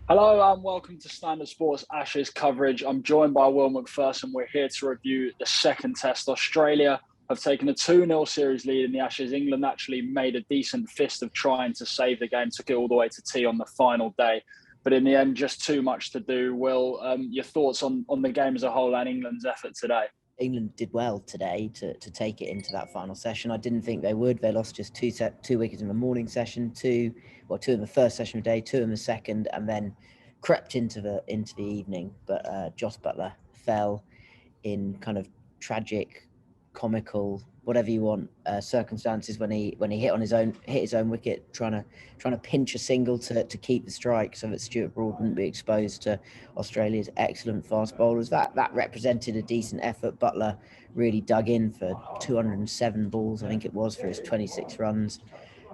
Hello and welcome to Standard Sports Ashes coverage. I'm joined by Will McPherson. We're here to review the second test. Australia have taken a 2-0 series lead in the Ashes. England actually made a decent fist of trying to save the game, took it all the way to tea on the final day. But in the end, just too much to do. Will, your thoughts on the game as a whole and England's effort today? England did well today to take it into that final session. I didn't think they would. They lost just two wickets in the morning session, two in the first session of the day, two in the second, and then crept into the evening. But Jos Buttler fell in kind of tragic, comical, whatever you want, circumstances when he hit his own wicket, trying to pinch a single to keep the strike so that Stuart Broad wouldn't be exposed to Australia's excellent fast bowlers. That represented a decent effort. Buttler really dug in for 207 balls, I think it was, for his 26 runs.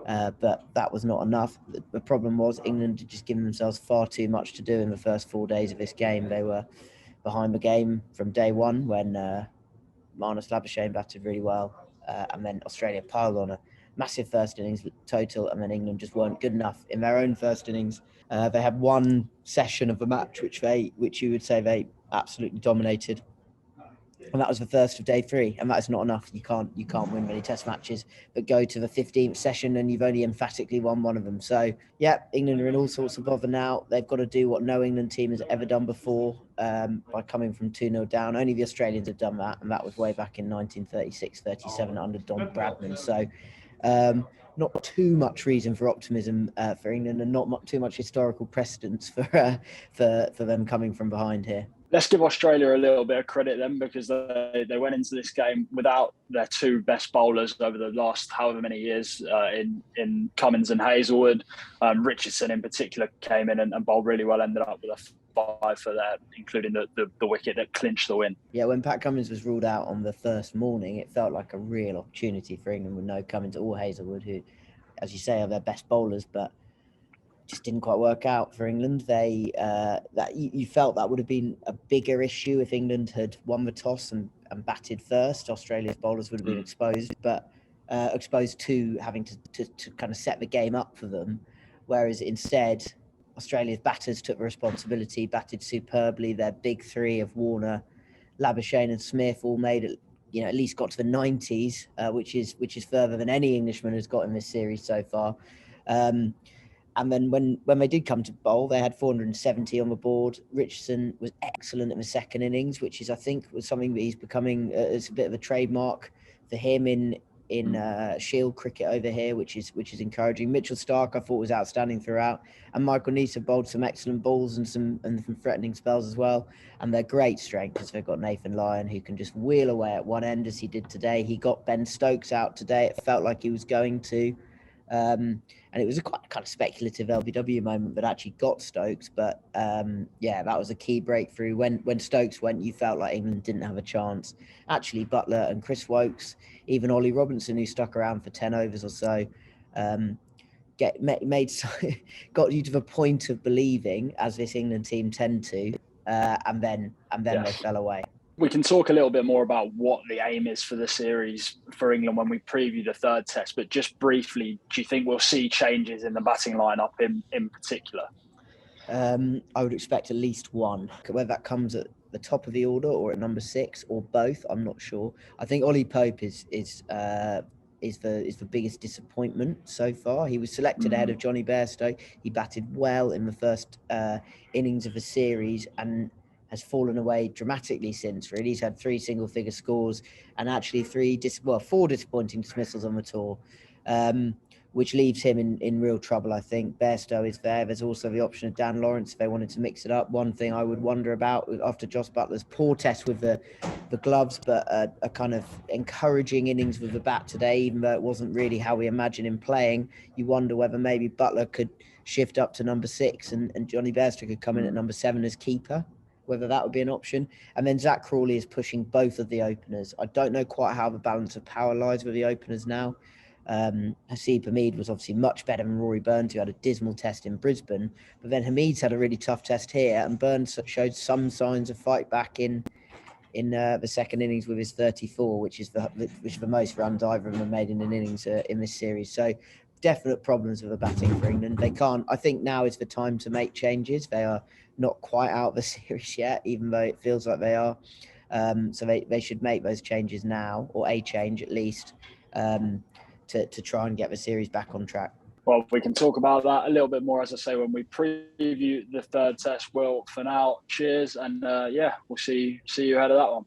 But that was not enough. The problem was England had just given themselves far too much to do in the first 4 days of this game. They were behind the game from day one when Marnus Labuschagne batted really well, and then Australia piled on a massive first innings total, and then England just weren't good enough in their own first innings. They had one session of the match which you would say they absolutely dominated, and that was the first of day 3, and that is not enough. You can't win many test matches, but go to the 15th session and you've only emphatically won one of them. So yeah, England are in all sorts of bother now. They've got to do what no England team has ever done before, by coming from 2-0 down. Only the Australians have done that, and that was way back in 1936-37 under Don Bradman. So not too much reason for optimism for England, and not too much historical precedence for them coming from behind here. Let's give Australia a little bit of credit then, because they went into this game without their two best bowlers over the last however many years in Cummins and Hazelwood. Richardson in particular came in and bowled really well, ended up with a 5 for that, including the wicket that clinched the win. Yeah, when Pat Cummins was ruled out on the first morning, it felt like a real opportunity for England with no Cummins or Hazelwood, who, as you say, are their best bowlers, but just didn't quite work out for England. You felt that would have been a bigger issue if England had won the toss and batted first. Australia's bowlers would have been exposed to having to kind of set the game up for them, whereas instead Australia's batters took the responsibility, batted superbly. Their big 3 of Warner, Labuschagne and Smith all made it, at least got to the 90s, which is further than any Englishman has got in this series so far. And then when they did come to bowl, they had 470 on the board. Richardson was excellent in the second innings, which is, I think, was something that he's becoming it's a bit of a trademark for him in Shield cricket over here, which is encouraging. Mitchell Starc, I thought, was outstanding throughout, and Michael Neser bowled some excellent balls and some threatening spells as well. And their great strength is they've got Nathan Lyon, who can just wheel away at one end as he did today. He got Ben Stokes out today. It felt like he was going to. And it was a quite kind of speculative LBW moment that actually got Stokes. But that was a key breakthrough. When Stokes went, you felt like England didn't have a chance. Actually, Buttler and Chris Wokes, even Ollie Robinson, who stuck around for 10 overs or so, got you to the point of believing, as this England team tend to, and then they fell away. We can talk a little bit more about what the aim is for the series for England when we preview the third test. But just briefly, do you think we'll see changes in the batting lineup in particular? I would expect at least one. Whether that comes at the top of the order or at number 6 or both, I'm not sure. I think Ollie Pope is the biggest disappointment so far. He was selected ahead of Johnny Bairstow. He batted well in the first innings of the series and has fallen away dramatically since. Really, he's had 3 single-figure scores and actually 4 disappointing dismissals on the tour, which leaves him in real trouble, I think. Bairstow is there. There's also the option of Dan Lawrence if they wanted to mix it up. One thing I would wonder about after Jos Buttler's poor test with the gloves, but a kind of encouraging innings with the bat today, even though it wasn't really how we imagine him playing, you wonder whether maybe Buttler could shift up to number 6 and Johnny Bairstow could come in at number 7 as keeper, whether that would be an option. And then Zach Crawley is pushing both of the openers. I don't know quite how the balance of power lies with the openers now. Haseeb Hameed was obviously much better than Rory Burns, who had a dismal test in Brisbane. But then Hameed's had a really tough test here, and Burns showed some signs of fight back in the second innings with his 34, which is the most runs either of them made in an innings in this series. So definite problems with the batting for England. They can't. I think now is the time to make changes. They are not quite out of the series yet, even though it feels like they are. So they should make those changes now, or a change at least, to try and get the series back on track. Well, we can talk about that a little bit more, as I say, when we preview the third test. Well, for now, cheers, and we'll see you ahead of that one.